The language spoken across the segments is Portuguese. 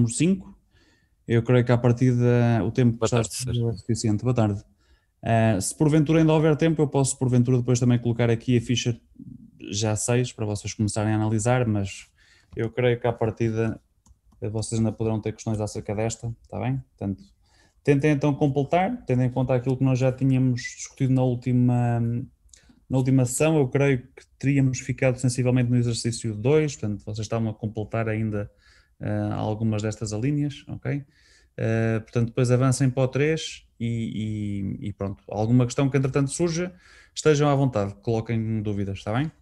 número 5. Eu creio que a partir do tempo que está Sérgio. é suficiente. Boa tarde. Se porventura ainda houver tempo, eu posso porventura depois também colocar aqui a ficha já 6 para vocês começarem a analisar, mas eu creio que à partida vocês ainda poderão ter questões acerca desta, está bem? Portanto, tentem então completar, tendo em conta aquilo que nós já tínhamos discutido na última sessão. Eu creio que teríamos ficado sensivelmente no exercício 2, portanto vocês estavam a completar ainda algumas destas alíneas, ok? Portanto, depois avancem para o 3 e pronto. Alguma questão que entretanto surja, estejam à vontade, coloquem dúvidas, está bem?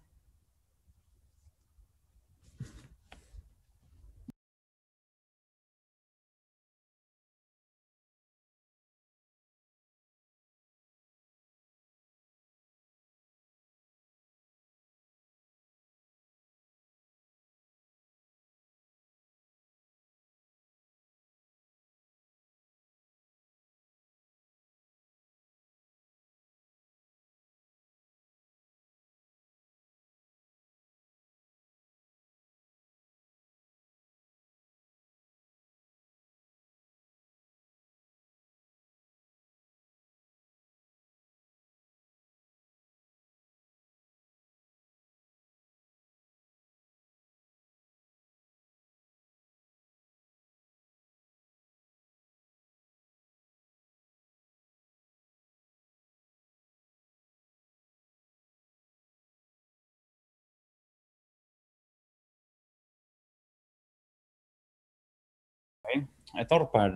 Então, repare,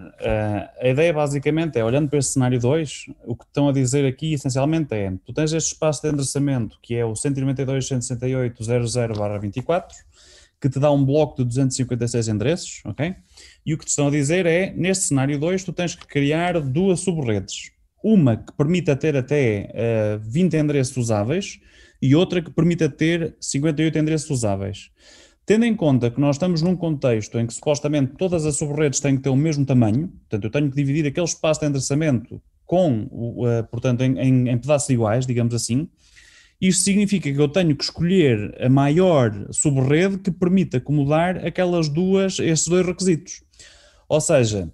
a ideia basicamente é, olhando para este cenário 2, o que estão a dizer aqui essencialmente é, tu tens este espaço de endereçamento que é o 192.168.00/24, que te dá um bloco de 256 endereços, ok? E o que te estão a dizer é, neste cenário 2, tu tens que criar duas subredes. Uma que permita ter até 20 endereços usáveis e outra que permita ter 58 endereços usáveis. Tendo em conta que nós estamos num contexto em que supostamente todas as subredes têm que ter o mesmo tamanho, portanto eu tenho que dividir aquele espaço de endereçamento portanto, em pedaços iguais, digamos assim. Isto significa que eu tenho que escolher a maior subrede que permita acomodar estes dois requisitos. Ou seja,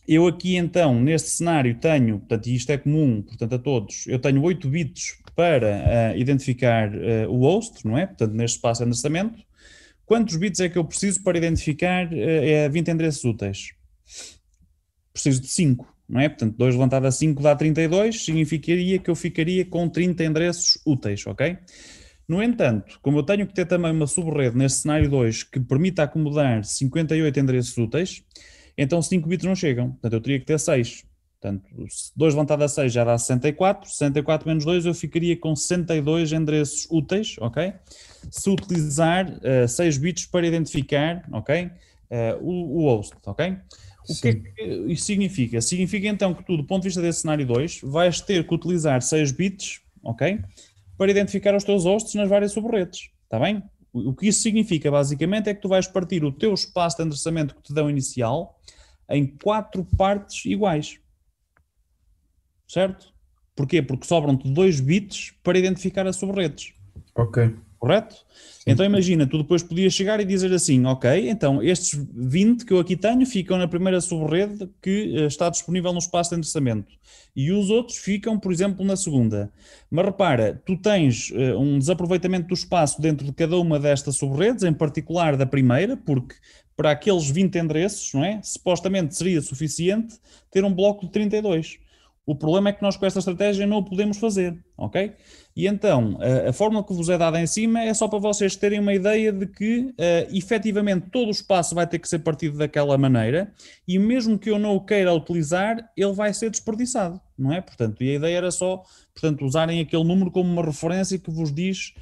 eu aqui então, neste cenário, tenho, portanto, e isto é comum, portanto, a todos, eu tenho 8 bits para identificar o host, não é? Portanto, neste espaço de endereçamento. Quantos bits é que eu preciso para identificar 20 endereços úteis? Preciso de 5, não é? Portanto, 2 levantado a 5 dá 32, significaria que eu ficaria com 30 endereços úteis, ok? No entanto, como eu tenho que ter também uma subrede neste cenário 2 que permita acomodar 58 endereços úteis, então 5 bits não chegam, portanto eu teria que ter 6. Portanto, 2 levantado a 6 já dá 64, 64 menos 2 eu ficaria com 62 endereços úteis, ok? Se utilizar 6 bits para identificar, ok? O host, ok? O que é que isso significa? Significa então que tu, do ponto de vista desse cenário 2, vais ter que utilizar 6 bits, ok? Para identificar os teus hosts nas várias subredes, está bem? O que isso significa, basicamente, é que tu vais partir o teu espaço de endereçamento que te dão inicial em 4 partes iguais. Certo? Porquê? Porque sobram-te 2 bits para identificar as subredes. Ok. Correto? Sim. Então imagina, tu depois podias chegar e dizer assim, ok, então estes 20 que eu aqui tenho ficam na primeira subrede que está disponível no espaço de endereçamento e os outros ficam, por exemplo, na segunda. Mas repara, tu tens um desaproveitamento do espaço dentro de cada uma destas subredes, em particular da primeira, porque para aqueles 20 endereços, não é? Supostamente seria suficiente ter um bloco de 32. O problema é que nós com esta estratégia não o podemos fazer, ok? E então, a fórmula que vos é dada em cima é só para vocês terem uma ideia de que, efetivamente, todo o espaço vai ter que ser partido daquela maneira e mesmo que eu não o queira utilizar, ele vai ser desperdiçado, não é? Portanto, e a ideia era só, portanto, usarem aquele número como uma referência que vos diz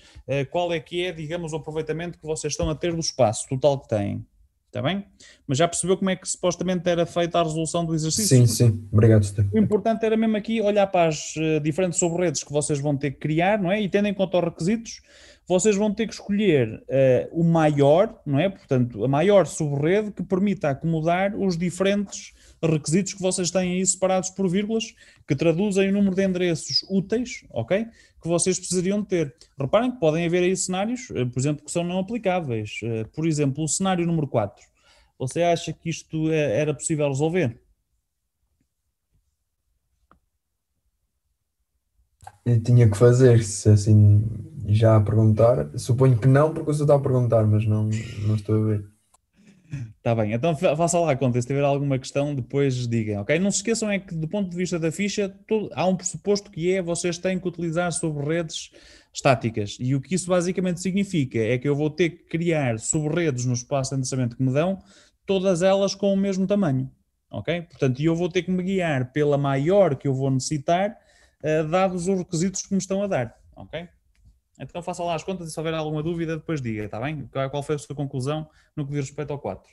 qual é que é, digamos, o aproveitamento que vocês estão a ter do espaço total que têm. Está bem? Mas já percebeu como é que supostamente era feita a resolução do exercício? Sim, sim. Obrigado, Steve. O importante era mesmo aqui olhar para as diferentes subredes que vocês vão ter que criar, não é? E tendo em conta os requisitos, vocês vão ter que escolher o maior, não é? Portanto, a maior subrede que permita acomodar os diferentes requisitos que vocês têm aí separados por vírgulas, que traduzem o número de endereços úteis, ok? Que vocês precisariam de ter. Reparem que podem haver aí cenários, por exemplo, que são não aplicáveis. Por exemplo, o cenário número 4. Você acha que isto era possível resolver? Eu tinha que fazer, se assim já a perguntar. Suponho que não, porque eu só estava a perguntar, mas não estou a ver. Está bem, então faça lá a conta. Se tiver alguma questão, depois digam, ok? Não se esqueçam é que, do ponto de vista da ficha, há um pressuposto que é vocês têm que utilizar sobre redes estáticas. E o que isso basicamente significa é que eu vou ter que criar subredes no espaço de endereçamento que me dão, todas elas com o mesmo tamanho, ok? Portanto, eu vou ter que me guiar pela maior que eu vou necessitar, dados os requisitos que me estão a dar, ok? Então faça lá as contas e se houver alguma dúvida, depois diga, está bem? Qual foi a sua conclusão no que diz respeito ao 4?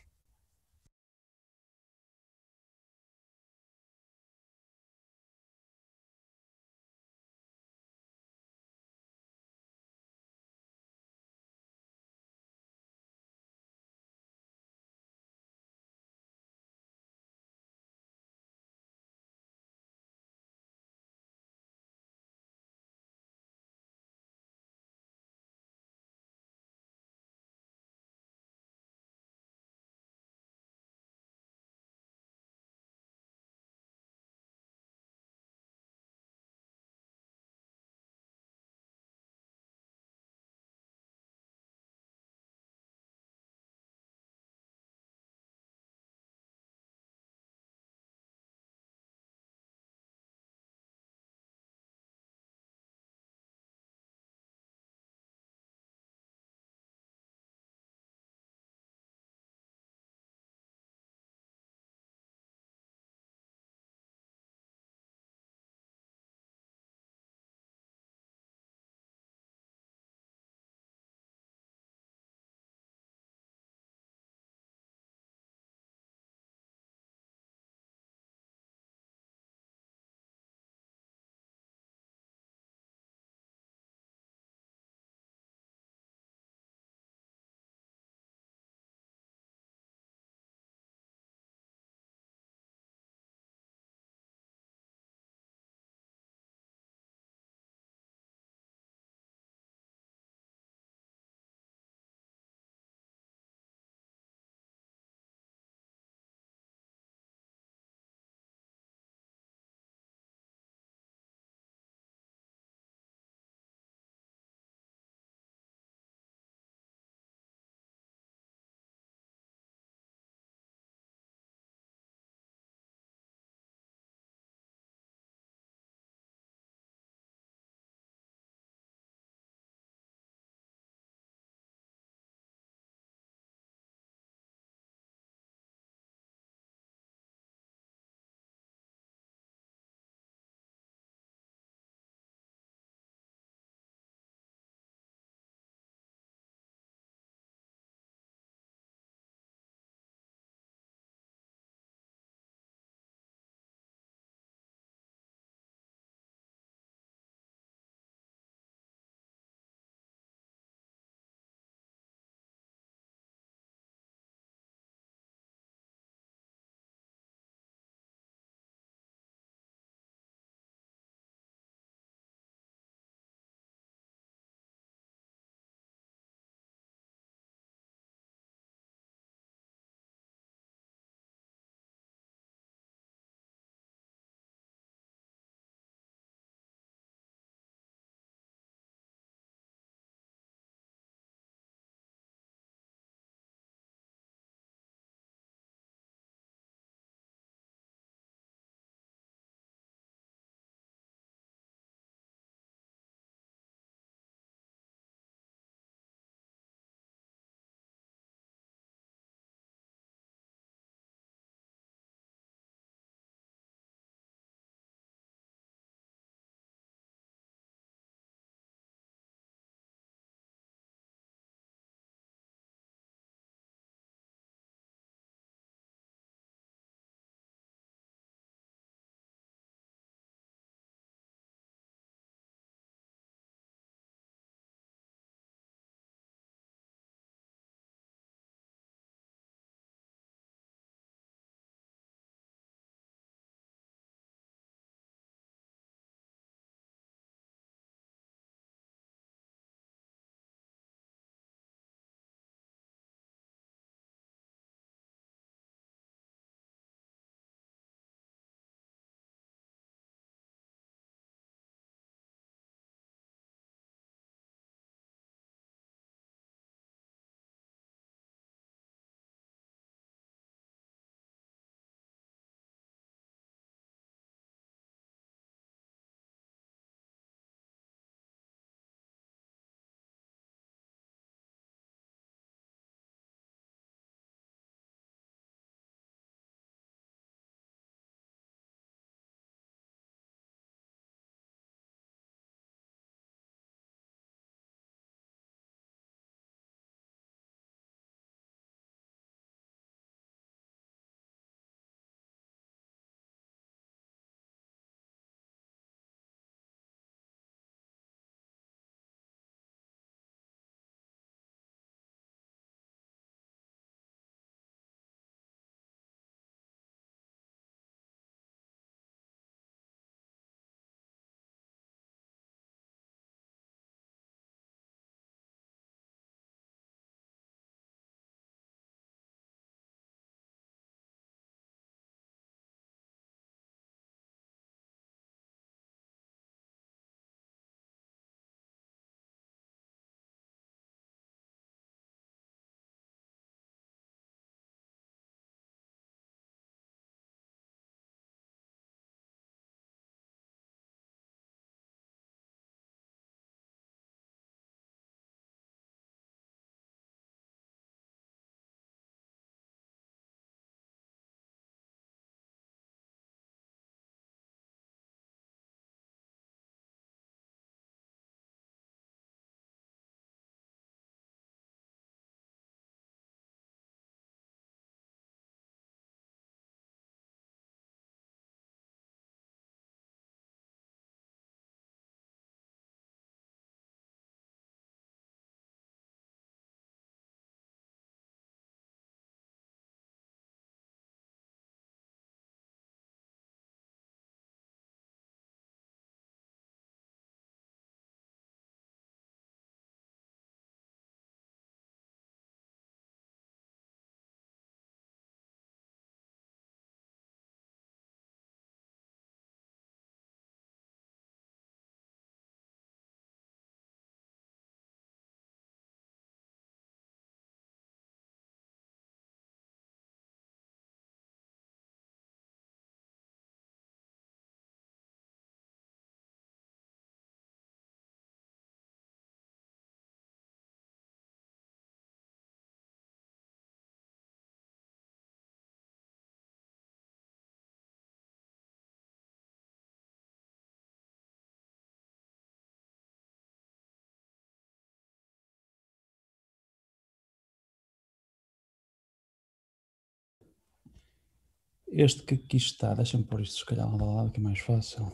este que aqui está, deixa-me pôr isto se calhar lá do lado que é mais fácil.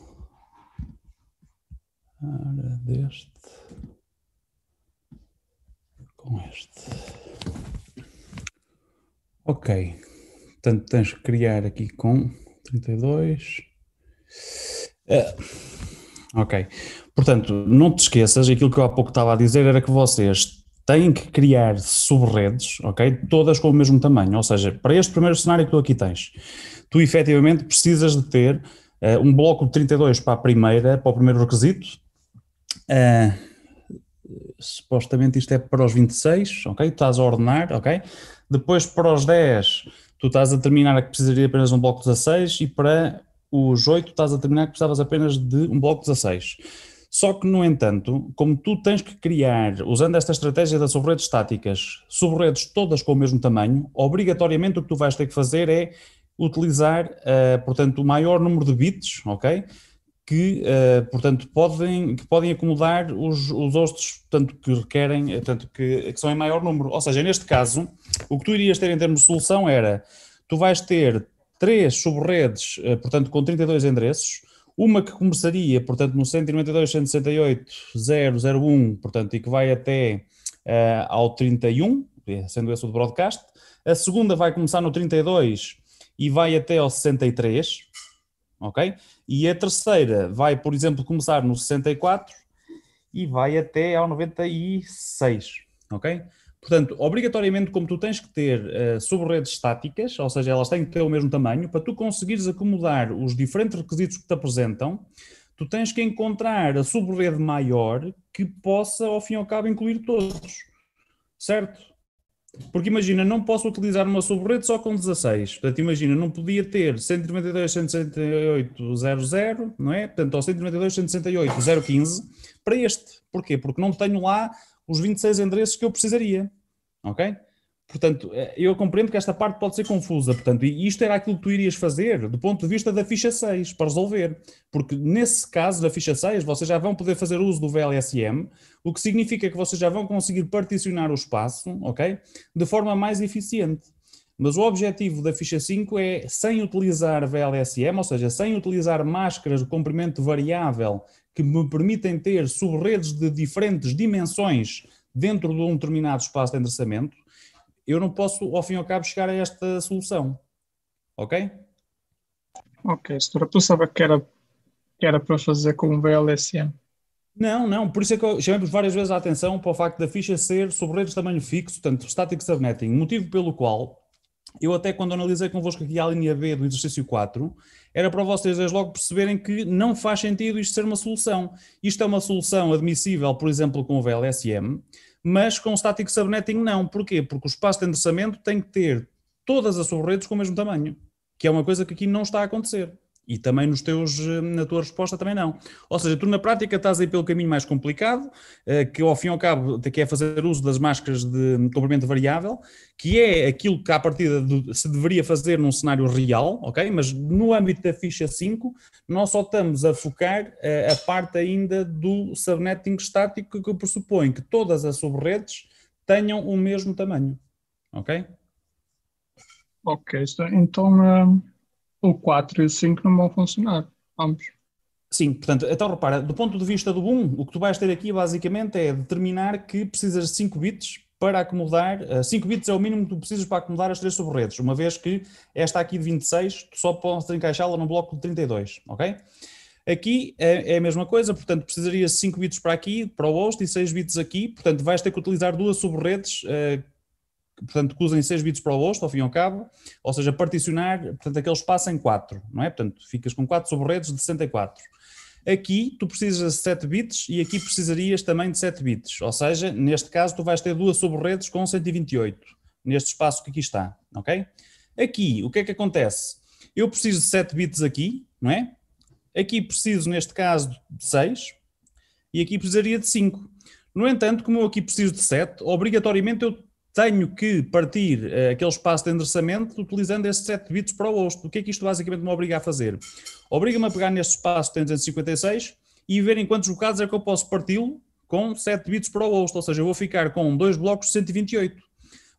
Ora, deste com este. Ok, portanto tens que criar aqui com 32. Ok, portanto não te esqueças, aquilo que eu há pouco estava a dizer era que vocês têm que criar subredes, ok? Todas com o mesmo tamanho, ou seja, para este primeiro cenário que tu aqui tens, tu efetivamente precisas de ter um bloco de 32 para o primeiro requisito, supostamente isto é para os 26, ok? Tu estás a ordenar, ok? Depois para os 10 tu estás a determinar que precisaria apenas um bloco 16 e para os 8 estás a determinar que precisavas apenas de um bloco 16. Só que, no entanto, como tu tens que criar, usando esta estratégia das subredes estáticas, subredes todas com o mesmo tamanho, obrigatoriamente o que tu vais ter que fazer é utilizar, portanto, o maior número de bits, ok? Que, portanto, podem acomodar os outros, portanto, que requerem, portanto, que são em maior número. Ou seja, neste caso, o que tu irias ter em termos de solução era, tu vais ter 3 subredes, portanto, com 32 endereços, uma que começaria, portanto, no 192.168.001, portanto, e que vai até ao 31, sendo esse o de broadcast. A segunda vai começar no 32 e vai até ao 63, ok? E a terceira vai, por exemplo, começar no 64 e vai até ao 96, ok? Portanto, obrigatoriamente, como tu tens que ter subredes estáticas, ou seja, elas têm que ter o mesmo tamanho, para tu conseguires acomodar os diferentes requisitos que te apresentam, tu tens que encontrar a subrede maior que possa, ao fim e ao cabo, incluir todos, certo? Porque imagina, não posso utilizar uma subrede só com 16. Portanto, imagina, não podia ter 192.168.00, não é? Portanto, ou 192.168.015 para este. Porquê? Porque não tenho lá os 26 endereços que eu precisaria. Ok? Portanto, eu compreendo que esta parte pode ser confusa. Portanto, e isto era aquilo que tu irias fazer do ponto de vista da ficha 6 para resolver. Porque nesse caso da ficha 6, vocês já vão poder fazer uso do VLSM, o que significa que vocês já vão conseguir particionar o espaço, ok? De forma mais eficiente. Mas o objetivo da ficha 5 é, sem utilizar VLSM, ou seja, sem utilizar máscaras de comprimento variável que me permitem ter subredes de diferentes dimensões dentro de um determinado espaço de endereçamento, eu não posso, ao fim e ao cabo, chegar a esta solução. Ok? Ok, setora, tu sabes que era para fazer com o VLSM. Não, por isso é que eu chamei-vos várias vezes a atenção para o facto da ficha ser subredes de tamanho fixo, portanto, static subnetting, motivo pelo qual eu até quando analisei convosco aqui a linha B do exercício 4, era para vocês desde logo perceberem que não faz sentido isto ser uma solução. Isto é uma solução admissível, por exemplo, com o VLSM, mas com o static subnetting não. Porquê? Porque o espaço de endereçamento tem que ter todas as subredes com o mesmo tamanho, que é uma coisa que aqui não está a acontecer. E também na tua resposta também não. Ou seja, tu na prática estás aí pelo caminho mais complicado, que ao fim e ao cabo que é fazer uso das máscaras de comprimento variável, que é aquilo que à partida se deveria fazer num cenário real, ok? Mas no âmbito da ficha 5, nós só estamos a focar a parte ainda do subnetting estático, que pressupõe que todas as subredes tenham o mesmo tamanho, ok? Ok, então o 4 e o 5 não vão funcionar, ambos. Sim, portanto, então repara, do ponto de vista do 1, o que tu vais ter aqui basicamente é determinar que precisas de 5 bits para acomodar, 5 bits é o mínimo que tu precisas para acomodar as 3 subredes, uma vez que esta aqui de 26, tu só podes encaixá-la no bloco de 32, ok? Aqui é a mesma coisa, portanto precisarias de 5 bits para aqui, para o host, e 6 bits aqui, portanto vais ter que utilizar duas subredes, portanto, que usem 6 bits para o host, ao fim e ao cabo, ou seja, particionar, portanto, aquele espaço em 4, não é? Portanto, ficas com 4 subredes de 64. Aqui tu precisas de 7 bits e aqui precisarias também de 7 bits, ou seja, neste caso tu vais ter duas subredes com 128, neste espaço que aqui está, ok? Aqui, o que é que acontece? Eu preciso de 7 bits aqui, não é? Aqui preciso, neste caso, de 6 e aqui precisaria de 5. No entanto, como eu aqui preciso de 7, obrigatoriamente eu tenho que partir aquele espaço de endereçamento utilizando esses 7 bits para o host. O que é que isto basicamente me obriga a fazer? Obriga-me a pegar neste espaço de 256 e ver em quantos bocados é que eu posso parti-lo com 7 bits para o host, ou seja, eu vou ficar com 2 blocos de 128.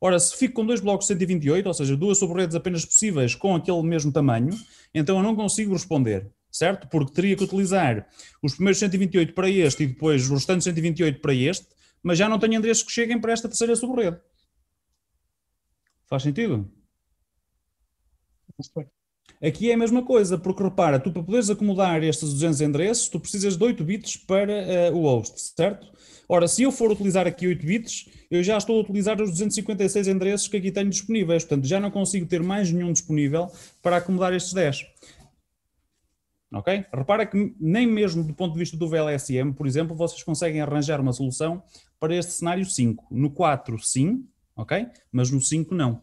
Ora, se fico com dois blocos de 128, ou seja, duas sobre-redes apenas possíveis com aquele mesmo tamanho, então eu não consigo responder, certo? Porque teria que utilizar os primeiros 128 para este e depois os restantes 128 para este, mas já não tenho endereços que cheguem para esta terceira sobre-rede. Faz sentido? Aqui é a mesma coisa, porque repara, tu para poderes acomodar estes 200 endereços, tu precisas de 8 bits para o host, certo? Ora, se eu for utilizar aqui 8 bits, eu já estou a utilizar os 256 endereços que aqui tenho disponíveis, portanto já não consigo ter mais nenhum disponível para acomodar estes 10. Ok? Repara que nem mesmo do ponto de vista do VLSM, por exemplo, vocês conseguem arranjar uma solução para este cenário 5. No 4, sim, ok? Mas no 5, não.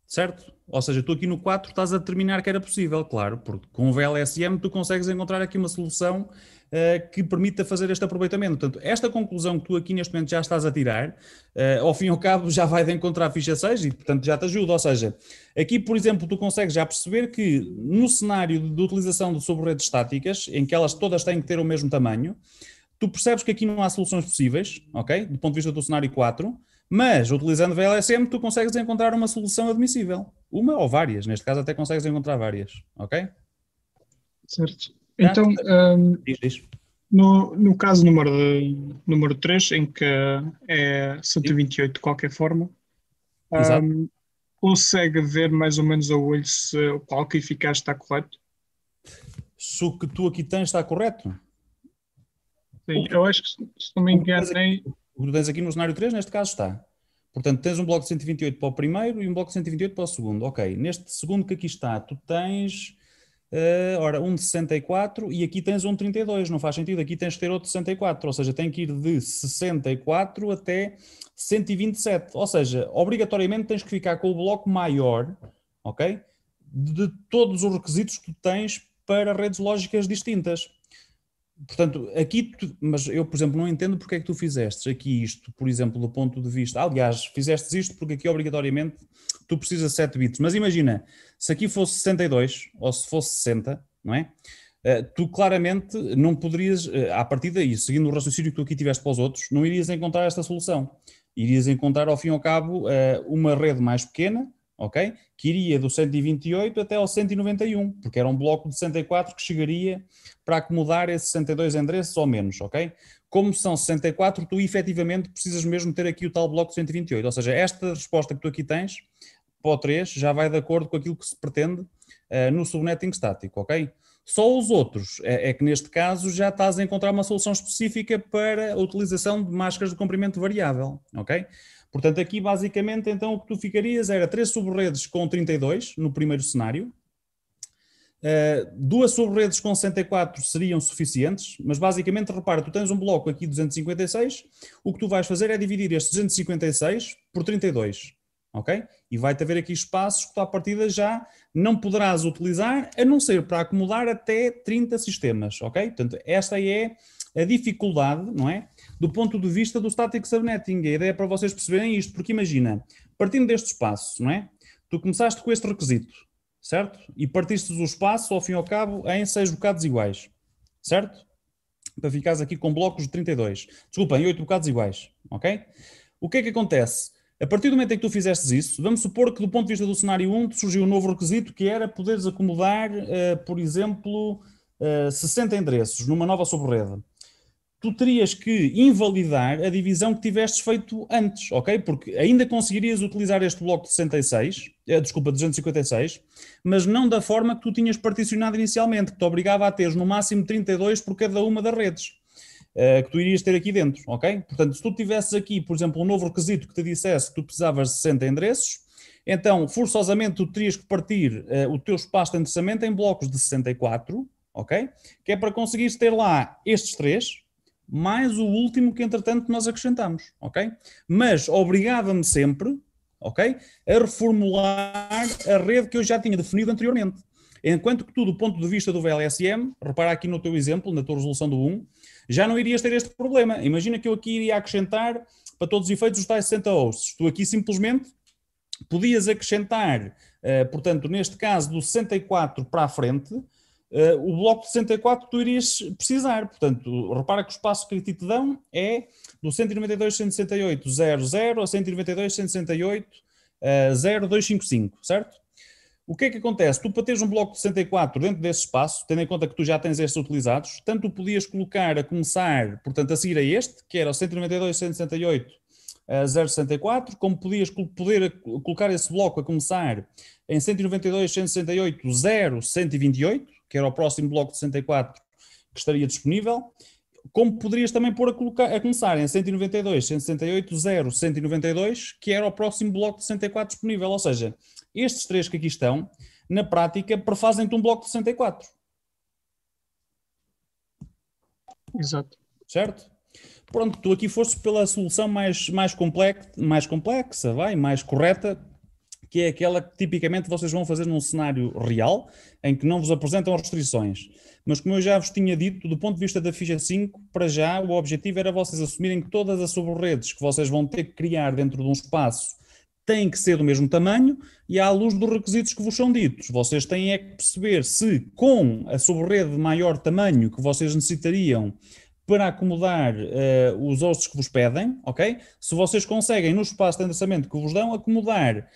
Certo? Ou seja, tu aqui no 4 estás a determinar que era possível, claro, porque com o VLSM tu consegues encontrar aqui uma solução que permita fazer este aproveitamento. Portanto, esta conclusão que tu aqui neste momento já estás a tirar, ao fim e ao cabo já vai de encontrar a ficha 6 e, portanto, já te ajuda. Ou seja, aqui, por exemplo, tu consegues já perceber que no cenário de utilização de sobre-redes estáticas, em que elas todas têm que ter o mesmo tamanho, tu percebes que aqui não há soluções possíveis, ok? Do ponto de vista do cenário 4, mas utilizando VLSM tu consegues encontrar uma solução admissível. Uma ou várias, neste caso até consegues encontrar várias, ok? Certo. Então, Diz. no caso número 3, em que é 128 de qualquer forma, consegue ver mais ou menos a olho se o cálculo eficaz está correto? Se o que tu aqui tens está correto? Sim, eu acho que, se não me engano, o que tu tens aqui no cenário 3, neste caso está. Portanto, tens um bloco de 128 para o primeiro e um bloco de 128 para o segundo. Ok, neste segundo que aqui está, tu tens um de 64 e aqui tens um de 32. Não faz sentido, aqui tens que ter outro de 64. Ou seja, tem que ir de 64 até 127. Ou seja, obrigatoriamente tens que ficar com o bloco maior, ok? De todos os requisitos que tu tens para redes lógicas distintas. Portanto, aqui, mas eu, por exemplo, não entendo porque é que tu fizeste aqui isto, por exemplo, do ponto de vista... Aliás, fizeste isto porque aqui, obrigatoriamente, tu precisas de 7 bits. Mas imagina, se aqui fosse 62 ou se fosse 60, não é? Tu claramente não poderias, à partida, e seguindo o raciocínio que tu aqui tiveste para os outros, não irias encontrar esta solução. Irias encontrar, ao fim e ao cabo, uma rede mais pequena, ok? Que iria do 128 até ao 191, porque era um bloco de 64 que chegaria para acomodar esses 62 endereços ou menos, ok? Como são 64, tu efetivamente precisas mesmo ter aqui o tal bloco de 128, ou seja, esta resposta que tu aqui tens para o 3 já vai de acordo com aquilo que se pretende no subnetting estático, ok? Só os outros é que neste caso já estás a encontrar uma solução específica para a utilização de máscaras de comprimento variável, ok? Portanto, aqui basicamente então o que tu ficarias era 3 sobre-redes com 32 no primeiro cenário, 2 sobre-redes com 64 seriam suficientes, mas basicamente repara, tu tens um bloco aqui de 256, o que tu vais fazer é dividir estes 256 por 32, ok? E vai-te haver aqui espaços que tu à partida já não poderás utilizar, a não ser para acomodar até 30 sistemas, ok? Portanto, esta é a dificuldade, não é? Do ponto de vista do static subnetting. A ideia é para vocês perceberem isto, porque imagina, partindo deste espaço, não é? Tu começaste com este requisito, certo? E partiste o espaço, ao fim e ao cabo, em 6 bocados iguais, certo? Para ficares aqui com blocos de 32. Desculpa, em 8 bocados iguais, ok? O que é que acontece? A partir do momento em que tu fizestes isso, vamos supor que do ponto de vista do cenário 1 surgiu um novo requisito que era poderes acomodar, por exemplo, 60 endereços numa nova sobre-rede. Tu terias que invalidar a divisão que tivestes feito antes, ok? Porque ainda conseguirias utilizar este bloco de 66, de 256, mas não da forma que tu tinhas particionado inicialmente, que te obrigava a teres no máximo 32 por cada uma das redes que tu irias ter aqui dentro, ok? Portanto, se tu tivesses aqui, por exemplo, um novo requisito que te dissesse que tu precisavas de 60 endereços, então, forçosamente, tu terias que partir o teu espaço de endereçamento em blocos de 64, ok? Que é para conseguires ter lá estes 3, mais o último que, entretanto, nós acrescentamos, ok? Mas obrigava-me sempre, ok? A reformular a rede que eu já tinha definido anteriormente. Enquanto que tu, do ponto de vista do VLSM, repara aqui no teu exemplo, na tua resolução do 1, já não irias ter este problema. Imagina que eu aqui iria acrescentar, para todos os efeitos, os tais 60 hosts. Tu aqui simplesmente podias acrescentar, portanto, neste caso, do 64 para a frente, o bloco de 64 tu irias precisar. Portanto, repara que o espaço que te dão é do 192.168.00 a 192.168.0255, certo? O que é que acontece? Tu, para teres um bloco de 64 dentro desse espaço, tendo em conta que tu já tens estes utilizados, tanto tu podias colocar a começar, portanto, a seguir a este, que era o 192.168.064, como podias colocar esse bloco a começar em 192.168.0.128, que era o próximo bloco de 64 que estaria disponível, como poderias também pôr a começar em 192.168.0.192, que era o próximo bloco de 64 disponível. Ou seja, estes três que aqui estão, na prática, prefazem-te um bloco de 64. Exato. Certo? Pronto, tu aqui foste pela solução mais complexa, mais correta, que é aquela que tipicamente vocês vão fazer num cenário real, em que não vos apresentam restrições. Mas como eu já vos tinha dito, do ponto de vista da ficha 5, para já o objetivo era vocês assumirem que todas as subredes que vocês vão ter que criar dentro de um espaço têm que ser do mesmo tamanho e à luz dos requisitos que vos são ditos. Vocês têm é que perceber se com a subrede de maior tamanho que vocês necessitariam para acomodar os hosts que vos pedem, ok? Se vocês conseguem, no espaço de endereçamento que vos dão, acomodar,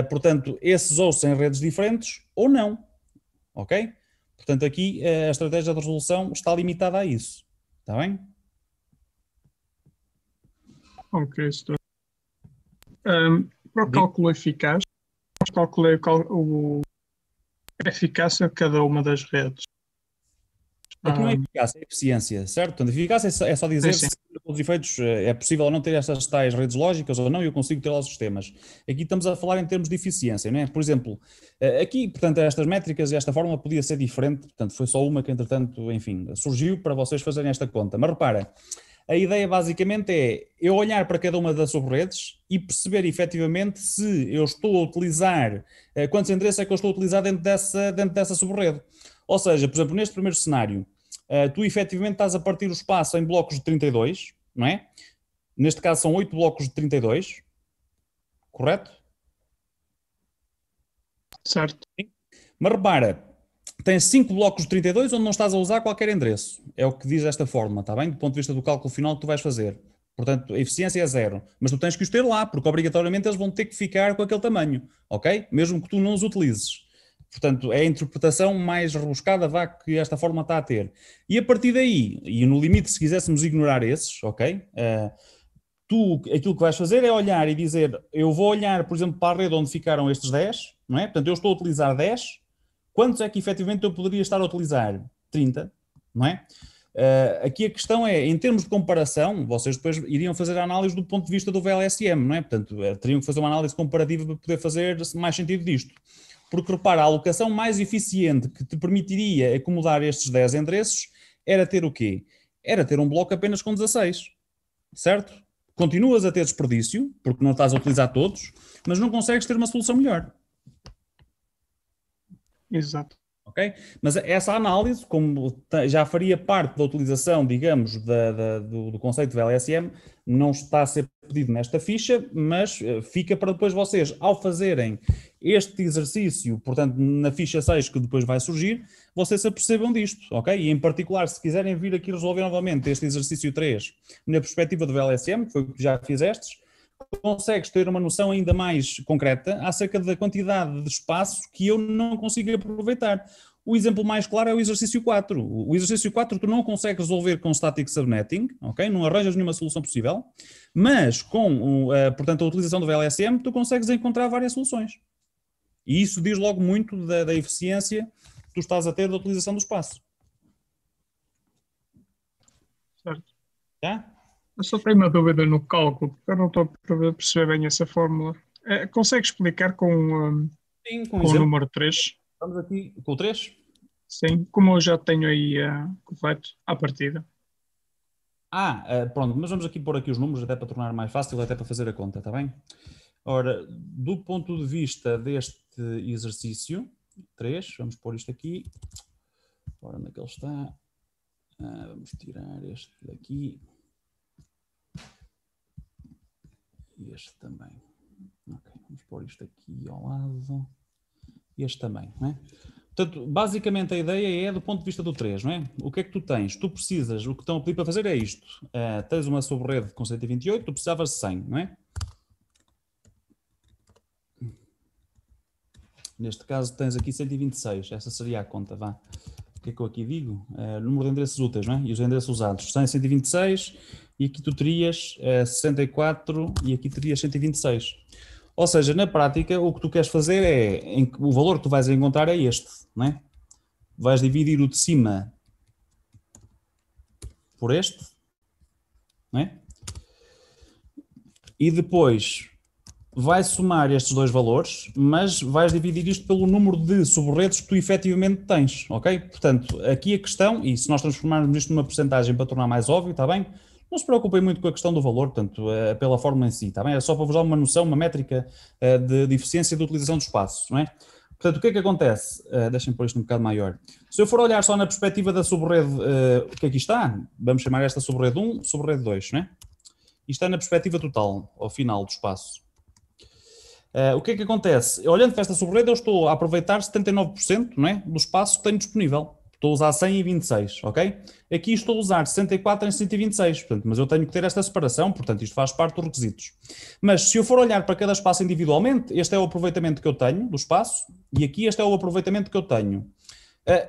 portanto, esses hosts em redes diferentes ou não, ok? Portanto, aqui a estratégia de resolução está limitada a isso, está bem? Ok, estou. Para o cálculo eficaz, calculei a eficácia de cada uma das redes. Aqui não é eficácia, é eficiência, certo? Portanto, eficácia é só dizer Sim. se pelos efeitos é possível ou não ter estas tais redes lógicas ou não, e eu consigo ter lá os sistemas. Aqui estamos a falar em termos de eficiência, não é? Por exemplo, aqui, portanto, estas métricas e esta fórmula podia ser diferente, portanto, foi só uma que, entretanto, enfim, surgiu para vocês fazerem esta conta. Mas repara, a ideia basicamente é eu olhar para cada uma das subredes e perceber efetivamente se eu estou a utilizar, quantos endereços é que eu estou a utilizar dentro dessa subrede. Ou seja, por exemplo, neste primeiro cenário, tu efetivamente estás a partir o espaço em blocos de 32, não é? Neste caso são 8 blocos de 32, correto? Certo. Mas repara, tens 5 blocos de 32 onde não estás a usar qualquer endereço. É o que diz esta forma, está bem? Do ponto de vista do cálculo final que tu vais fazer. Portanto, a eficiência é 0. Mas tu tens que os ter lá, porque obrigatoriamente eles vão ter que ficar com aquele tamanho, ok? Mesmo que tu não os utilizes. Portanto, é a interpretação mais rebuscada que esta forma está a ter. E a partir daí, e no limite, se quiséssemos ignorar esses, ok? Aquilo que vais fazer é olhar e dizer, eu vou olhar, por exemplo, para a rede onde ficaram estes 10, não é? Portanto, eu estou a utilizar 10, quantos é que efetivamente eu poderia estar a utilizar? 30, não é? Aqui a questão é, em termos de comparação, vocês depois iriam fazer a análise do ponto de vista do VLSM, não é? Portanto, teriam que fazer uma análise comparativa para poder fazer mais sentido disto. Porque, repara, a alocação mais eficiente que te permitiria acomodar estes 10 endereços era ter o quê? Era ter um bloco apenas com 16, certo? Continuas a ter desperdício, porque não estás a utilizar todos, mas não consegues ter uma solução melhor. Exato. Okay? Mas essa análise, como já faria parte da utilização, digamos, do conceito de VLSM, não está a ser pedido nesta ficha, mas fica para depois vocês, ao fazerem este exercício, portanto, na ficha 6 que depois vai surgir, vocês se apercebam disto, ok? E em particular, se quiserem vir aqui resolver novamente este exercício 3 na perspectiva do VLSM, que foi o que já fizestes, consegues ter uma noção ainda mais concreta acerca da quantidade de espaço que eu não consigo aproveitar. O exemplo mais claro é o exercício 4. O exercício 4 tu não consegues resolver com static subnetting, ok? Não arranjas nenhuma solução possível, mas com, portanto, a utilização do VLSM tu consegues encontrar várias soluções. E isso diz logo muito da eficiência que tu estás a ter da utilização do espaço. Certo. Já? Eu só tenho uma dúvida no cálculo, porque eu não estou a perceber bem essa fórmula. Consegue explicar Sim, com o número 3? Vamos aqui com o 3. Sim, como eu já tenho aí correto à partida. Pronto, mas vamos aqui pôr aqui os números até para tornar mais fácil, até para fazer a conta, está bem? Ora, do ponto de vista deste exercício 3, vamos pôr isto aqui. Ora, onde é que ele está? Vamos tirar este daqui. E este também. Ok, vamos pôr isto aqui ao lado. Este também, não é? Portanto, basicamente a ideia é do ponto de vista do 3, não é? O que é que tu tens? Tu precisas, o que estão a pedir para fazer é isto. Tens uma sobre-rede com 128, tu precisavas de 100, não é? Neste caso tens aqui 126, essa seria a conta, vá. O que é que eu aqui digo? Número de endereços úteis, não é? E os endereços usados. 100, 126, e aqui tu terias 64 e aqui terias 126. Ou seja, na prática, o que tu queres fazer é, o valor que tu vais encontrar é este, não é? Vais dividir o de cima por este, não é? E depois vai somar estes dois valores, mas vais dividir isto pelo número de sub-redes que tu efetivamente tens, ok? Portanto, aqui a questão, e se nós transformarmos isto numa porcentagem para tornar mais óbvio, está bem? Não se preocupem muito com a questão do valor, portanto, pela fórmula em si, está bem? É só para vos dar uma noção, uma métrica de eficiência de utilização do espaço, não é? Portanto, o que é que acontece? Deixem-me pôr isto um bocado maior. Se eu for olhar só na perspectiva da sub-rede que aqui está, vamos chamar esta sub-rede 1, sub-rede 2, não é? Isto está na perspectiva total, ao final do espaço. O que é que acontece? Olhando para esta sub-rede, eu estou a aproveitar 79%, não é, do espaço que tenho disponível. Estou a usar 100 e 26, ok? Aqui estou a usar 64 em 126, portanto, mas eu tenho que ter esta separação, portanto, isto faz parte dos requisitos. Mas se eu for olhar para cada espaço individualmente, este é o aproveitamento que eu tenho do espaço e aqui este é o aproveitamento que eu tenho.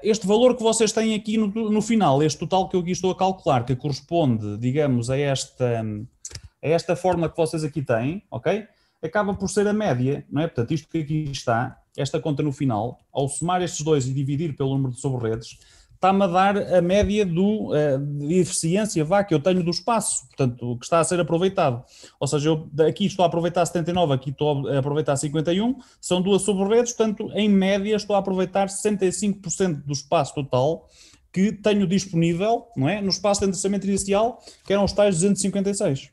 Este valor que vocês têm aqui no final, este total que eu aqui estou a calcular, que corresponde, digamos, a esta fórmula que vocês aqui têm, ok? Acaba por ser a média, não é? Portanto, isto que aqui está, esta conta no final, ao somar estes dois e dividir pelo número de sobre-redes, está-me a dar a média de eficiência que eu tenho do espaço, portanto, que está a ser aproveitado. Ou seja, eu aqui estou a aproveitar 79, aqui estou a aproveitar 51, são duas sobre-redes, portanto, em média estou a aproveitar 65% do espaço total que tenho disponível, não é? No espaço de endereçamento inicial, que eram os tais 256.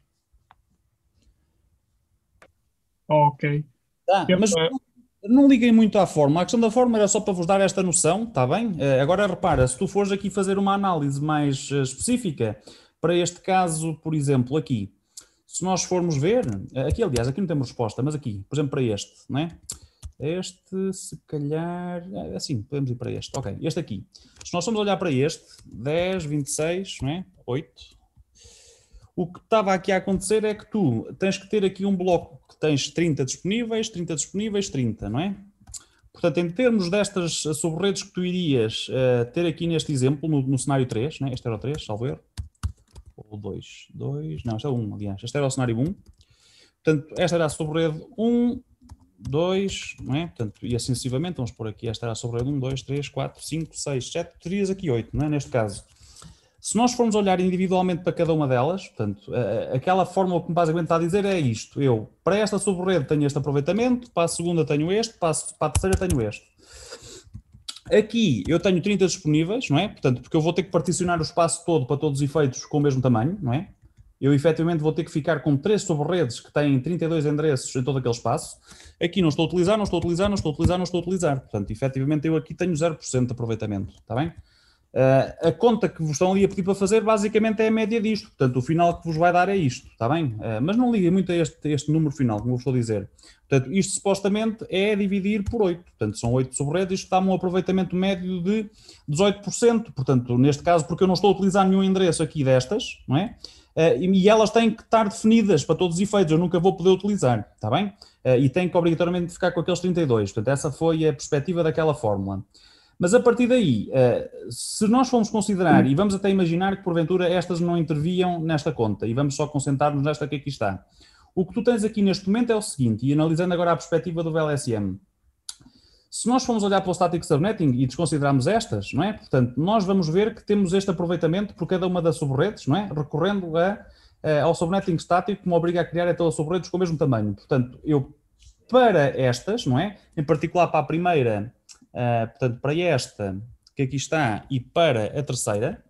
Ok. Mas não liguei muito à fórmula. A questão da fórmula era só para vos dar esta noção, está bem? Agora repara, se tu fores aqui fazer uma análise mais específica, para este caso, por exemplo, aqui, se nós formos ver, aqui aliás, aqui não temos resposta, mas aqui, por exemplo, para este, não é? Este, se calhar, assim, podemos ir para este, ok, este aqui. Se nós formos olhar para este, 10, 26, não é? 8. O que estava aqui a acontecer é que tu tens que ter aqui um bloco que tens 30 disponíveis, 30 disponíveis, 30, não é? Portanto, em termos destas sub-redes que tu irias ter aqui neste exemplo, no cenário 3, né? Este era o 3, salvo erro, ou 2, não, este é o 1, aliás, este era o cenário 1. Portanto, esta era a sub-rede 1, 2, não é? Portanto, e assim sucessivamente, vamos pôr aqui, esta era a sub-rede 1, 2, 3, 4, 5, 6, 7, terias aqui 8, não é? Neste caso. Se nós formos olhar individualmente para cada uma delas, portanto, aquela fórmula que basicamente está a dizer é isto. Eu, para esta sub-rede tenho este aproveitamento, para a segunda tenho este, para a terceira tenho este. Aqui eu tenho 30 disponíveis, não é? Portanto, porque eu vou ter que particionar o espaço todo para todos os efeitos com o mesmo tamanho, não é? Eu efetivamente vou ter que ficar com 3 sub-redes que têm 32 endereços em todo aquele espaço. Aqui não estou a utilizar, não estou a utilizar, não estou a utilizar, não estou a utilizar. Portanto, efetivamente eu aqui tenho 0% de aproveitamento, está bem? A conta que vos estão ali a pedir para fazer basicamente é a média disto, portanto o final que vos vai dar é isto, está bem? Mas não liguem muito a este número final, como eu vos estou a dizer. Portanto, isto supostamente é dividir por 8, portanto são 8 sub-redes, isto dá-me um aproveitamento médio de 18%, portanto neste caso porque eu não estou a utilizar nenhum endereço aqui destas, não é? E elas têm que estar definidas para todos os efeitos, eu nunca vou poder utilizar, está bem? E têm que obrigatoriamente ficar com aqueles 32, portanto essa foi a perspectiva daquela fórmula. Mas a partir daí, se nós formos considerar, e vamos até imaginar que porventura estas não interviam nesta conta, e vamos só concentrar-nos nesta que aqui está. O que tu tens aqui neste momento é o seguinte, e analisando agora a perspectiva do VLSM, se nós formos olhar para o Static Subnetting e desconsiderarmos estas, não é? Portanto, nós vamos ver que temos este aproveitamento por cada uma das sub-redes, não é? Recorrendo ao subnetting estático que me obriga a criar até as sub-redes com o mesmo tamanho. Portanto, eu, para estas, não é? Em particular para a primeira, portanto, para esta que aqui está e para a terceira,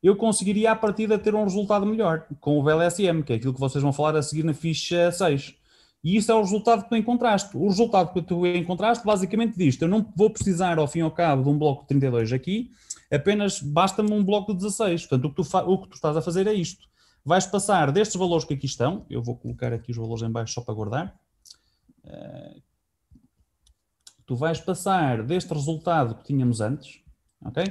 eu conseguiria à partida ter um resultado melhor com o VLSM, que é aquilo que vocês vão falar a seguir na ficha 6. E isso é o resultado que tu encontraste. O resultado que tu encontraste basicamente diz: eu não vou precisar ao fim e ao cabo de um bloco de 32 aqui, apenas basta-me um bloco de 16. Portanto, o que tu estás a fazer é isto. Vais passar destes valores que aqui estão, eu vou colocar aqui os valores em baixo só para guardar. tu vais passar deste resultado que tínhamos antes, ok?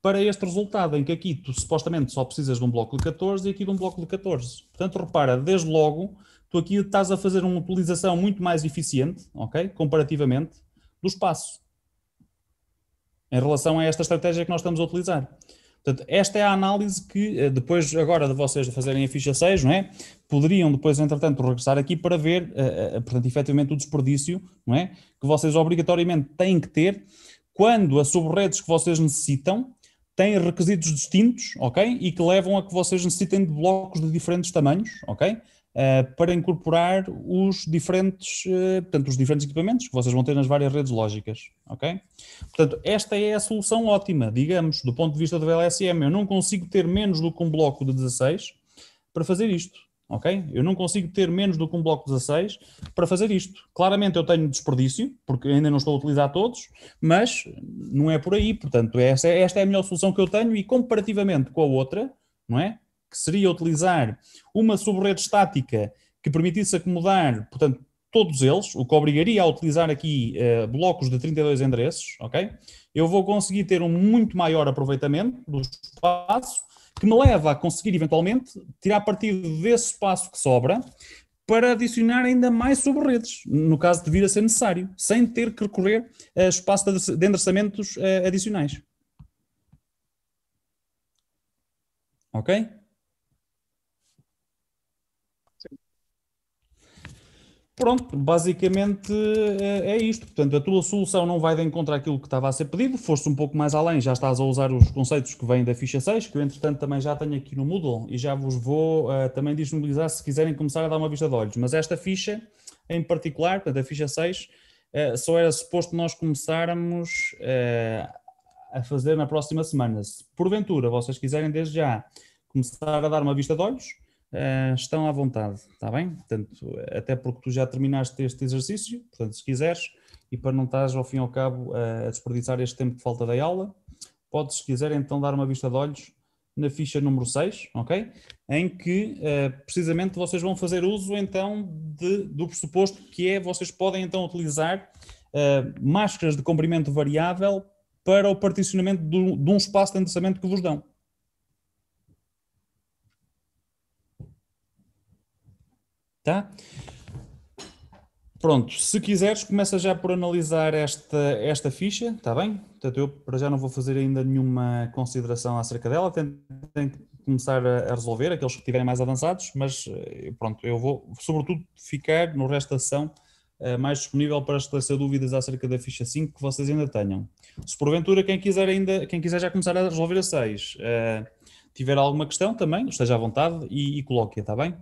Para este resultado em que aqui tu supostamente só precisas de um bloco de 14 e aqui de um bloco de 14. Portanto, repara, desde logo, tu aqui estás a fazer uma utilização muito mais eficiente, ok? Comparativamente, do espaço. Em relação a esta estratégia que nós estamos a utilizar. Portanto, esta é a análise que depois agora de vocês fazerem a ficha 6, não é? Poderiam depois, entretanto, regressar aqui para ver, portanto, efetivamente o desperdício, não é? Que vocês obrigatoriamente têm que ter quando as subredes que vocês necessitam têm requisitos distintos, ok? E que levam a que vocês necessitem de blocos de diferentes tamanhos, ok? Para incorporar os diferentes, portanto, os diferentes equipamentos que vocês vão ter nas várias redes lógicas, ok? Portanto, esta é a solução ótima, digamos, do ponto de vista do VLSM. Eu não consigo ter menos do que um bloco de 16 para fazer isto, ok? Eu não consigo ter menos do que um bloco de 16 para fazer isto. Claramente eu tenho desperdício, porque ainda não estou a utilizar todos, mas não é por aí. Portanto, esta é a melhor solução que eu tenho e comparativamente com a outra, não é? Que seria utilizar uma subrede estática que permitisse acomodar, portanto, todos eles, o que obrigaria a utilizar aqui blocos de 32 endereços, ok? Eu vou conseguir ter um muito maior aproveitamento do espaço, que me leva a conseguir, eventualmente, tirar partido desse espaço que sobra para adicionar ainda mais subredes, no caso de vir a ser necessário, sem ter que recorrer a espaço de endereçamentos adicionais. Ok? Pronto, basicamente é isto. Portanto, a tua solução não vai de encontro àquilo que estava a ser pedido. Foste um pouco mais além, já estás a usar os conceitos que vêm da ficha 6, que eu entretanto também já tenho aqui no Moodle e já vos vou também disponibilizar se quiserem começar a dar uma vista de olhos. Mas esta ficha em particular, portanto a ficha 6, só era suposto nós começarmos a fazer na próxima semana. Se porventura vocês quiserem desde já começar a dar uma vista de olhos, estão à vontade, está bem? Portanto, até porque tu já terminaste este exercício, portanto, se quiseres, e para não estares ao fim e ao cabo a desperdiçar este tempo que falta da aula, podes, se quiser, então dar uma vista de olhos na ficha número 6, ok? Em que precisamente vocês vão fazer uso então do pressuposto que é, vocês podem então utilizar máscaras de comprimento variável para o particionamento de um espaço de endereçamento que vos dão. Tá? Pronto, se quiseres, começa já por analisar esta ficha, está bem? Portanto, eu para já não vou fazer ainda nenhuma consideração acerca dela, tentem começar a resolver, aqueles que estiverem mais avançados, mas pronto, eu vou sobretudo ficar no resto da sessão mais disponível para esclarecer dúvidas acerca da ficha 5 que vocês ainda tenham. Se porventura quem quiser já começar a resolver a 6, tiver alguma questão também, esteja à vontade e coloque-a, está bem?